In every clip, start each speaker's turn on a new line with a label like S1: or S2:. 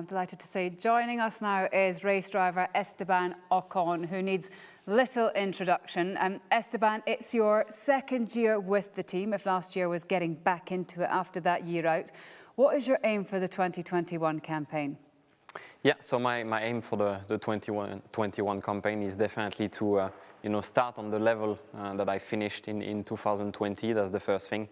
S1: I'm delighted to say joining us now is race driver Esteban Ocon, who needs little introduction. Esteban, it's your second year with the team, if last year was getting back into it after that year out. What is your aim for the 2021 campaign?
S2: Yeah, so my aim for the 21 campaign is definitely to start on the level that I finished in 2020. That's the first thing,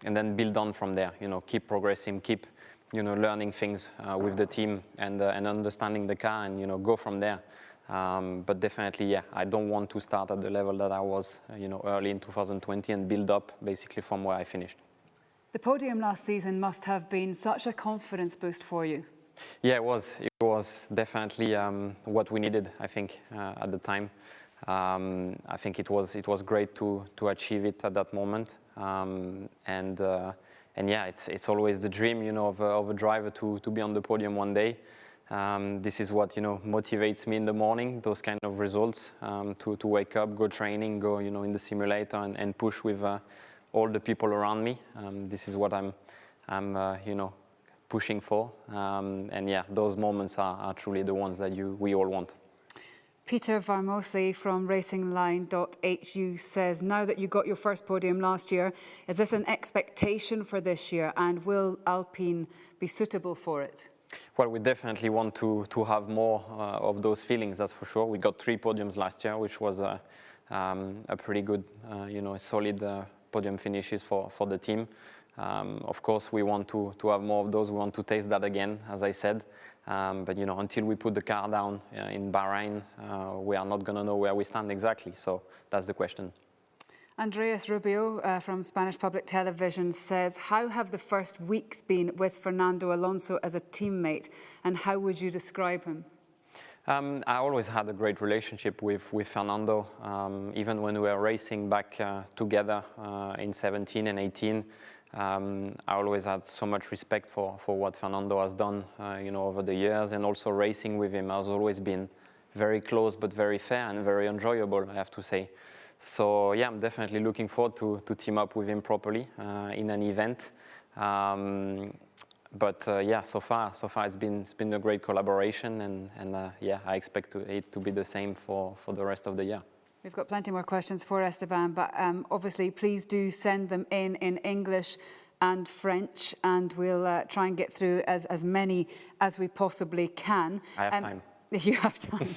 S2: and then build on from there. Keep progressing, keep learning things with the team and understanding the car, and go from there. But definitely, yeah, I don't want to start at the level that I was early in 2020 and build up basically from where I finished.
S1: The podium last season must have been such a confidence boost for you.
S2: Yeah, it was. It was definitely what we needed, I think, at the time. I think it was great to achieve it at that moment. And yeah, it's always the dream, of a driver to be on the podium one day. This is what motivates me in the morning. Those kind of results, to wake up, go training, go in the simulator and push with all the people around me. This is what I'm pushing for. And yeah, those moments are truly the ones that we all want.
S1: Peter Varmosi from racingline.hu says, now that you got your first podium last year, is this an expectation for this year, and will Alpine be suitable for it?
S2: Well, we definitely want to have more of those feelings, that's for sure. We got 3 podiums last year, which was a pretty good, solid podium finishes for the team. Of course, we want to have more of those. We want to taste that again, as I said. But until we put the car down in Bahrain, we are not going to know where we stand exactly. So that's the question.
S1: Andreas Rubio from Spanish Public Television says, how have the first weeks been with Fernando Alonso as a teammate, and how would you describe him?
S2: I always had a great relationship with Fernando, even when we were racing back together in 17 and 18. I always had so much respect for what Fernando has done, over the years, and also racing with him has always been very close, but very fair and very enjoyable, I have to say. So yeah, I'm definitely looking forward to team up with him properly in an event. But yeah, so far it's been a great collaboration, and yeah, I expect it to be the same for the rest of the year.
S1: We've got plenty more questions for Esteban, but obviously please do send them in English and French, and we'll try and get through as many as we possibly can.
S2: I have time.
S1: You have time.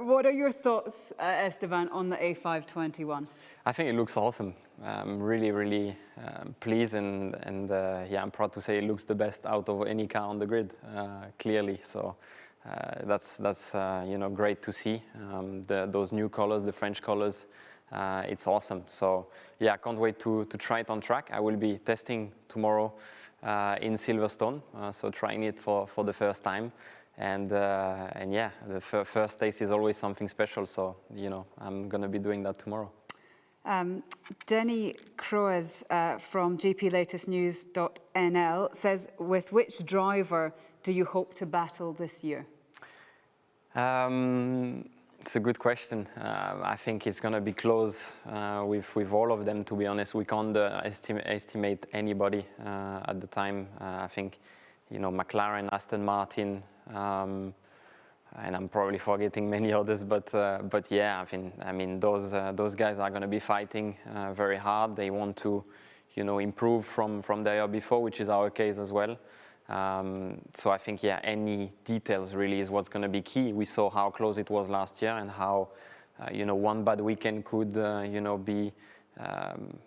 S1: What are your thoughts, Esteban, on the A521?
S2: I think it looks awesome. I'm really pleased, and yeah, I'm proud to say it looks the best out of any car on the grid, clearly. So. That's great to see. Those new colors, the French colors, it's awesome. So yeah, I can't wait to try it on track. I will be testing tomorrow in Silverstone, so trying it for the first time. And yeah, the first taste is always something special. So I'm gonna be doing that tomorrow.
S1: Denny Croes from gplatestnews.nl says, with which driver do you hope to battle this year?
S2: It's a good question. I think it's going to be close with all of them, to be honest. We can't estimate anybody at the time. I think, McLaren, Aston Martin, and I'm probably forgetting many others, but yeah, I mean those guys are going to be fighting very hard. They want to, improve from the year before, which is our case as well. So I think, yeah, any details really is what's going to be key. We saw how close it was last year, and how one bad weekend could be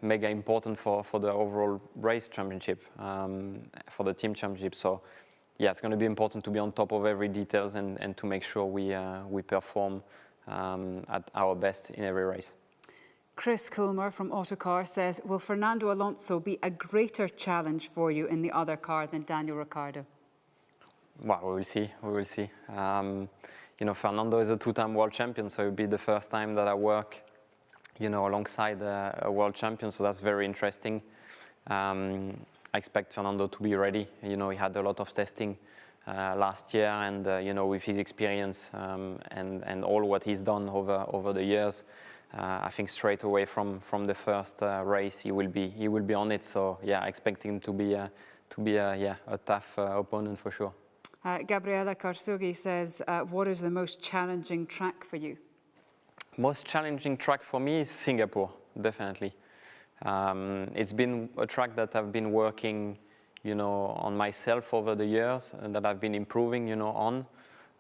S2: mega important for the overall race championship, for the team championship. So. Yeah, it's going to be important to be on top of every details and to make sure we perform at our best in every race.
S1: Chris Coolmer from Autocar says, will Fernando Alonso be a greater challenge for you in the other car than Daniel Ricciardo?
S2: Well, we will see. We will see. Fernando is a 2-time world champion, so it will be the first time that I work, alongside a world champion. So that's very interesting. I expect Fernando to be ready. He had a lot of testing last year, and with his experience and all what he's done over the years, I think straight away from the first race he will be on it. So yeah, I expect him to be a tough opponent for sure.
S1: Gabriela Karsugi says, what is the most challenging track for you?
S2: Most challenging track for me is Singapore, definitely. It's been a track that I've been working, on myself over the years and that I've been improving, on.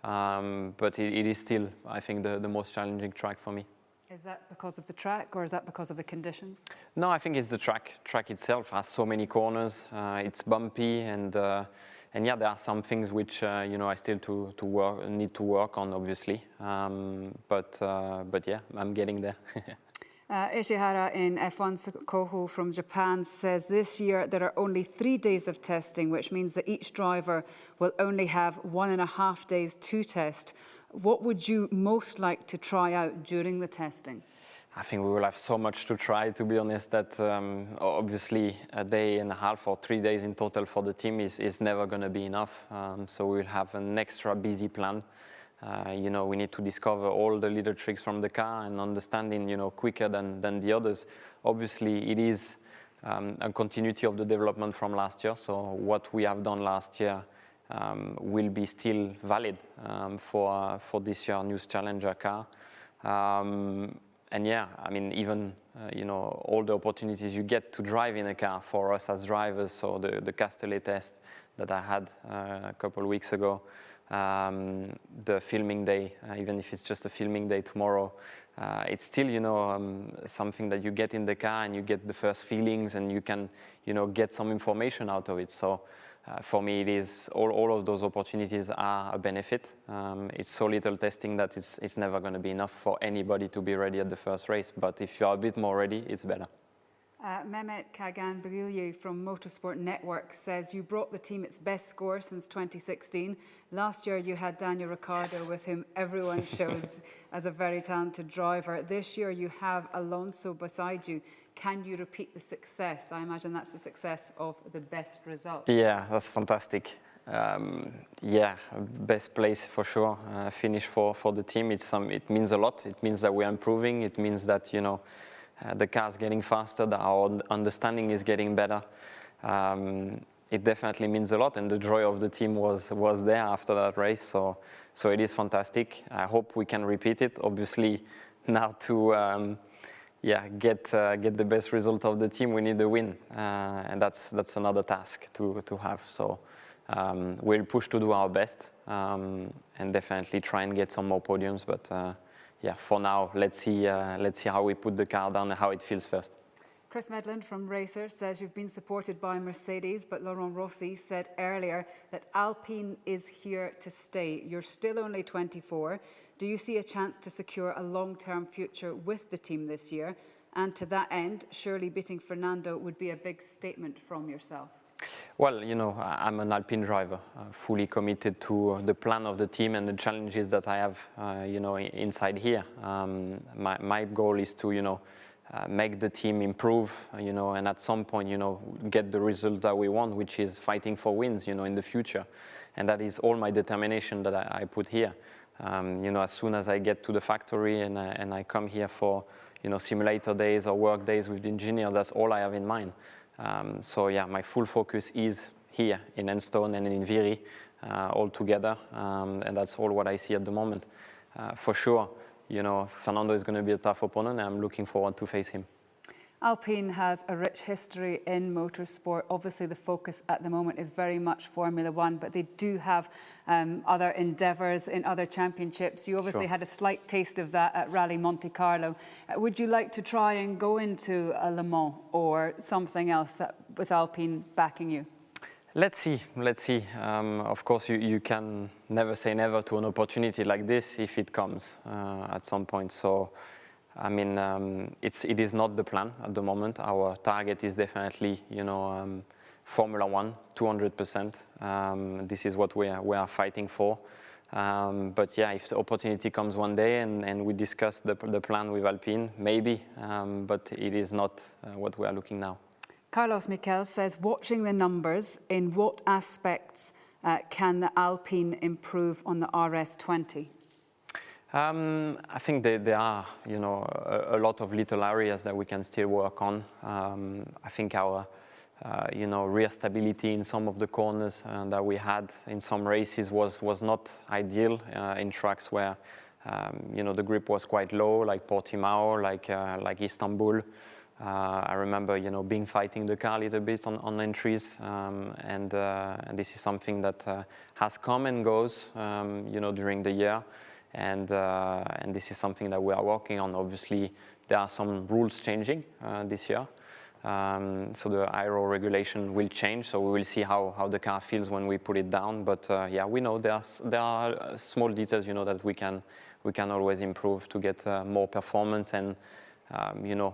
S2: But it is still, I think, the most challenging track for me.
S1: Is that because of the track or is that because of the conditions?
S2: No, I think it's the track. Track itself has so many corners. It's bumpy, and yeah, there are some things which I still need to work on, obviously. But yeah, I'm getting there.
S1: Ishihara in F1 Koho from Japan says this year there are only 3 days of testing, which means that each driver will only have 1.5 days to test. What would you most like to try out during the testing?
S2: I think we will have so much to try, to be honest, that obviously a day and a half or 3 days in total for the team is never going to be enough. So we'll have an extra busy plan. We need to discover all the little tricks from the car and understanding, quicker than the others. Obviously, it is a continuity of the development from last year. So what we have done last year will be still valid for this year News Challenger car. And yeah, I mean, even, all the opportunities you get to drive in a car for us as drivers. So the Castellet test that I had a couple of weeks ago, the filming day, even if it's just a filming day tomorrow, it's still, something that you get in the car and you get the first feelings and you can, get some information out of it. So for me, it is all of those opportunities are a benefit. It's so little testing that it's never going to be enough for anybody to be ready at the first race. But if you are a bit more ready, it's better.
S1: Mehmet Kagan Bagilye from Motorsport Network says you brought the team its best score since 2016. Last year you had Daniel Ricciardo, yes, with whom everyone shows as a very talented driver. This year you have Alonso beside you. Can you repeat the success? I imagine that's the success of the best result.
S2: Yeah, that's fantastic. Yeah, best place for sure. Finish for the team. It means a lot. It means that we're improving. It means that, the car's getting faster, our understanding is getting better. It definitely means a lot, and the joy of the team was there after that race. So it is fantastic. I hope we can repeat it. Obviously, now to get the best result of the team, we need the win, and that's another task to have. So we'll push to do our best, and definitely try and get some more podiums. But yeah, for now, let's see how we put the car down and how it feels first.
S1: Chris Medland from Racer says you've been supported by Mercedes, but Laurent Rossi said earlier that Alpine is here to stay. You're still only 24. Do you see a chance to secure a long-term future with the team this year? And to that end, surely beating Fernando would be a big statement from yourself.
S2: Well, I'm an Alpine driver, fully committed to the plan of the team and the challenges that I have, inside here. My goal is to, make the team improve, and at some point, get the result that we want, which is fighting for wins, in the future. And that is all my determination that I put here. As soon as I get to the factory and I come here for, simulator days or work days with the engineer, that's all I have in mind. So yeah, my full focus is here in Enstone and in Viry, all together, and that's all what I see at the moment. For sure, Fernando is going to be a tough opponent, and I'm looking forward to face him.
S1: Alpine has a rich history in motorsport. Obviously, the focus at the moment is very much Formula One, but they do have other endeavours in other championships. You obviously had a slight taste of that at Rally Monte Carlo. Would you like to try and go into a Le Mans or something else with Alpine backing you?
S2: Let's see. Of course, you can never say never to an opportunity like this if it comes at some point. So, I mean, it is not the plan at the moment. Our target is definitely, Formula One, 200%. This is what we are fighting for. But yeah, if the opportunity comes one day and we discuss the plan with Alpine, maybe. But it is not what we are looking now.
S1: Carlos Miquel says, watching the numbers, in what aspects can the Alpine improve on the RS20?
S2: I think there are, a lot of little areas that we can still work on. I think our rear stability in some of the corners that we had in some races was not ideal in tracks where the grip was quite low, like Portimao, like Istanbul. I remember, being fighting the car a little bit on entries, and this is something that has come and goes, during the year, and this is something that we are working on. Obviously, there are some rules changing this year, so the aero regulation will change. So we will see how the car feels when we put it down. But yeah, we know there are small details, that we can always improve to get more performance and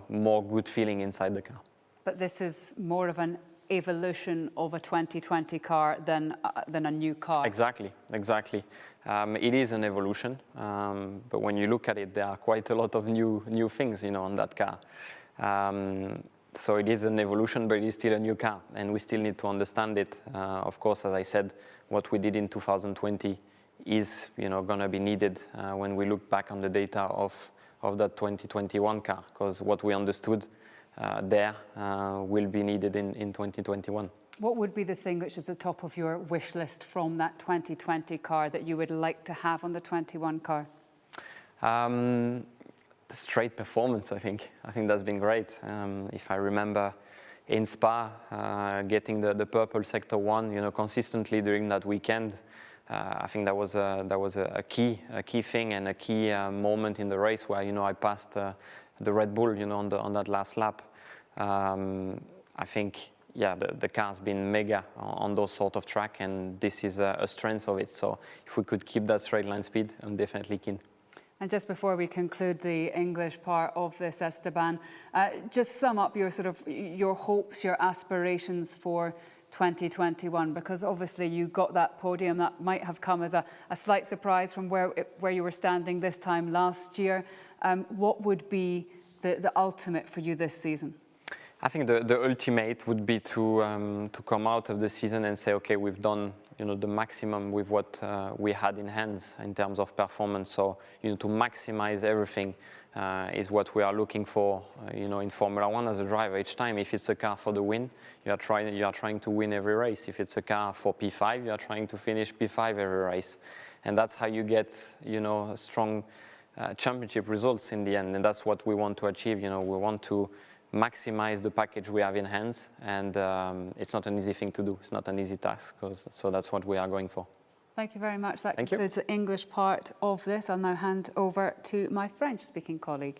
S2: more good feeling inside the car.
S1: But this is more of an evolution of a 2020 car than a new car.
S2: Exactly. It is an evolution, but when you look at it, there are quite a lot of new things, on that car. So it is an evolution, but it is still a new car, and we still need to understand it. Of course, as I said, what we did in 2020 is, going to be needed when we look back on the data of that 2021 car, because what we understood there will be needed in 2021.
S1: What would be the thing which is the top of your wish list from that 2020 car that you would like to have on the 21 car?
S2: Straight performance, I think. I think that's been great. If I remember in Spa, getting the purple sector 1, consistently during that weekend, I think that was a key thing and a key moment in the race where I passed the Red Bull, on that last lap. I think, yeah, the car's been mega on those sort of track, and this is a strength of it. So if we could keep that straight line speed, I'm definitely keen.
S1: And just before we conclude the English part of this, Esteban, just sum up your hopes, your aspirations for 2021, because obviously you got that podium that might have come as a slight surprise from where you were standing this time last year. What would be the ultimate for you this season?
S2: I think the ultimate would be to come out of the season and say, okay, we've done the maximum with what we had in hands in terms of performance. So to maximize everything is what we are looking for. In Formula 1 as a driver, each time, if it's a car for the win, you are trying to win every race. If it's a car for P5, you are trying to finish P5 every race, and that's how you get strong championship results in the end. And that's what we want to achieve. We want to maximize the package we have in hands, and it's not an easy thing to do. It's not an easy task, so that's what we are going for.
S1: Thank you very much. That
S2: concludes
S1: the English part of this. I'll now hand over to my French-speaking colleague.